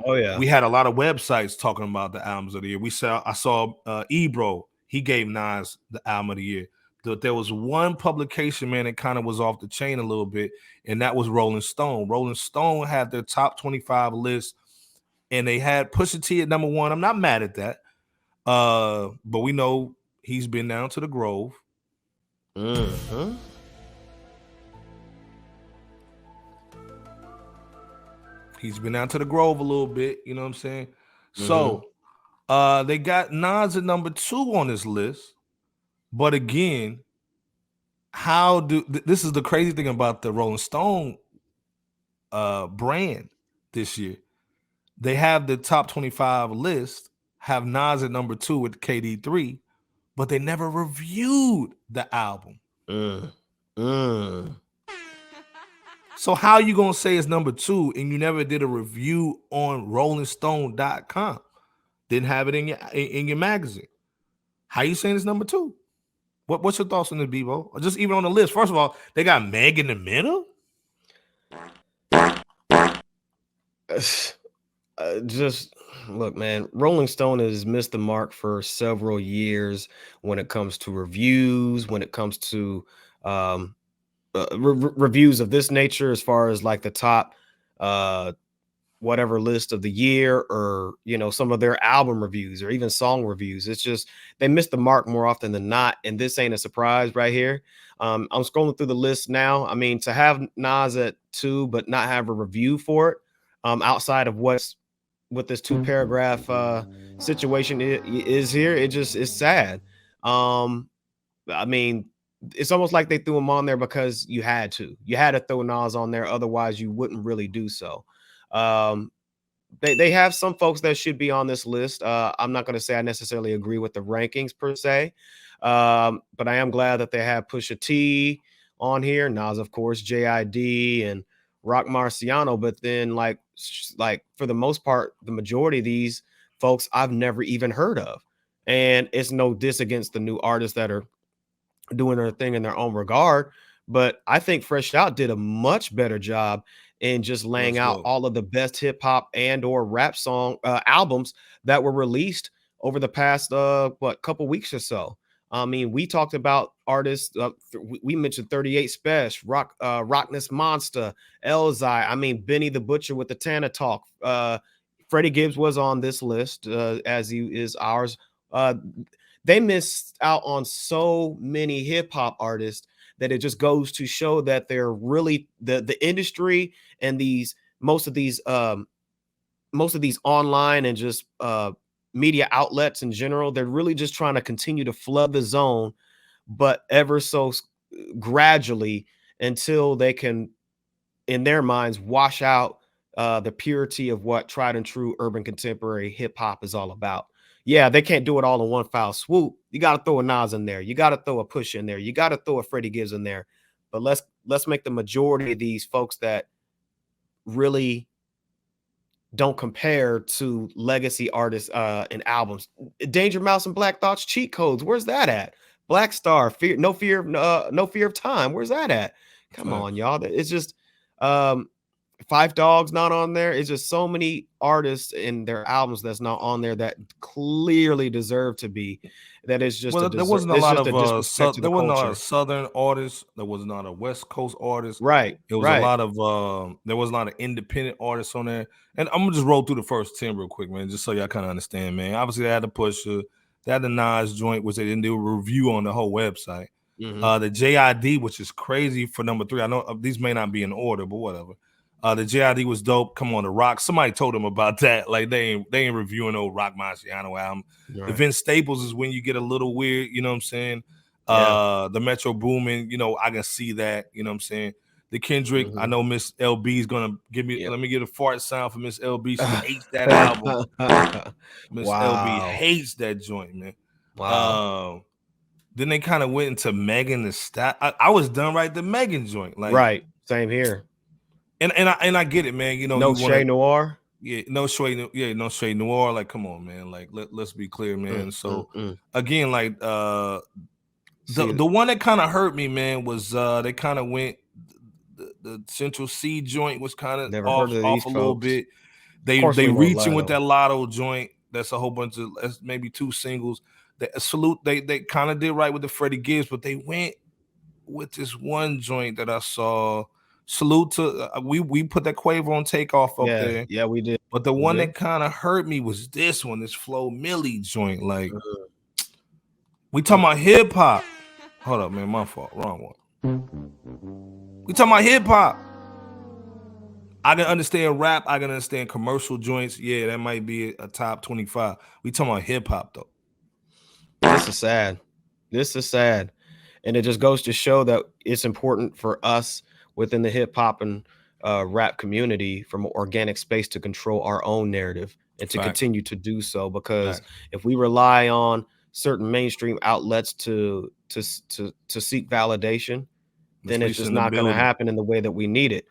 Oh yeah. we had a lot of websites talking about the albums of the year. I saw Ebro, he gave Nas the album of the year. There was one publication, man, that kind of was off the chain a little bit, and that was Rolling Stone. Rolling Stone had their top 25 list, and they had Pusha T at number one. I'm not mad at that. But we know he's been down to the Grove. Mm-hmm. He's been down to the Grove a little bit, you know what I'm saying? Mm-hmm. So they got Nas at number two on this list. But again, this is the crazy thing about the Rolling Stone brand this year. They have the top 25 list, have Nas at number two with KD3, but they never reviewed the album. So how you gonna say it's number two and you never did a review on RollingStone.com? Didn't have it in your magazine. How you saying it's number two? What's your thoughts on the Bebo? Or just even on the list? First of all, they got Meg in the middle. Just look, man. Rolling Stone has missed the mark for several years when it comes to reviews, when it comes to reviews of this nature, as far as like the top whatever list of the year, or some of their album reviews or even song reviews. It's just they miss the mark more often than not, and this ain't a surprise right here. I'm scrolling through the list now. I mean, to have Nas at 2 but not have a review for it, outside of what this 2-paragraph situation is here, it's sad. I mean, it's almost like they threw him on there because you had to throw Nas on there, otherwise you wouldn't really do so. They have some folks that should be on this list. I'm not going to say I necessarily agree with the rankings per se, but I am glad that they have Pusha T on here, Nas, of course, JID, and Rock Marciano. But then, like for the most part, the majority of these folks I've never even heard of, and it's no diss against the new artists that are doing their thing in their own regard. But I think Fresh Out did a much better job in just laying out all of the best hip hop and or rap song albums that were released over the past couple weeks or so. I mean, we talked about artists. We mentioned 38 Special, Rockness Monster, Elzai. I mean, Benny the Butcher with the Tana Talk. Freddie Gibbs was on this list, as he is ours. They missed out on so many hip hop artists that it just goes to show that they're really the industry and most of these online and just media outlets in general, they're really just trying to continue to flood the zone, but ever so gradually, until they can, in their minds, wash out the purity of what tried and true urban contemporary hip hop is all about. Yeah, they can't do it all in one foul swoop. You got to throw a Nas in there. You got to throw a Push in there. You got to throw a Freddie Gibbs in there. But let's make the majority of these folks that really don't compare to legacy artists and albums. Danger Mouse and Black Thought's Cheat Codes. Where's that at? Black Star, No Fear of Time. Where's that at? Come on, y'all. It's just Five Dogs not on there. It's just so many artists in their albums that's not on there that clearly deserve to be. That is just there wasn't a lot of there wasn't a lot of Southern artists. There was not a West Coast artist. Right. It was a lot of there was a lot of independent artists on there. And I'm gonna just roll through the first 10 real quick, man, just so y'all kind of understand, man. Obviously, they had the Pusha, they had the Nas joint, which they didn't do a review on the whole website. The JID, which is crazy for number 3. I know these may not be in order, but whatever. The JID was dope. Come on, the Rock. Somebody told them about that. Like they ain't reviewing old Rock Marciano album. Right. The Vince Staples is when you get a little weird. You know what I'm saying? The Metro Boomin. You know, I can see that. You know what I'm saying? The Kendrick. I know Miss LB is gonna give me. Let me get a fart sound for Miss LB. She hates that album. Miss LB hates that joint, man. Wow. Then they kind of went into Megan the Stallion. I was done right the Megan joint. Like right. Same here. And I get it, man. You know, no Shay Noir. Yeah, no Shay Noir. Like, come on, man. Like, let's be clear, man. So again, like the one that kind of hurt me, man, was they kind of went the Central C joint was kind of off a little bit. They course we won't reaching lie with though. that Lotto joint. That's a whole bunch of that's maybe 2 singles. Salute. They kind of did right with the Freddie Gibbs, but they went with this one joint that I saw. Salute to we put that Quavo on Takeoff up Yeah, there, yeah, we did. but the We one did. that kind of hurt me was this one, this Flo Milli joint. Like Mhm. we talking about hip hop. Hold up, man, my fault, wrong one. We talking about hip hop. I can understand rap. I can understand commercial joints. Yeah, that might be a top 25. We talking about hip hop though. This is sad. This is sad. And it just goes to show that it's important for us within the hip hop and rap community from an organic space to control our own narrative and to Facts. continue to do so. Because Facts. if we rely on certain mainstream outlets to seek validation, The then it's police just in the not going to building. happen in the way that we need it.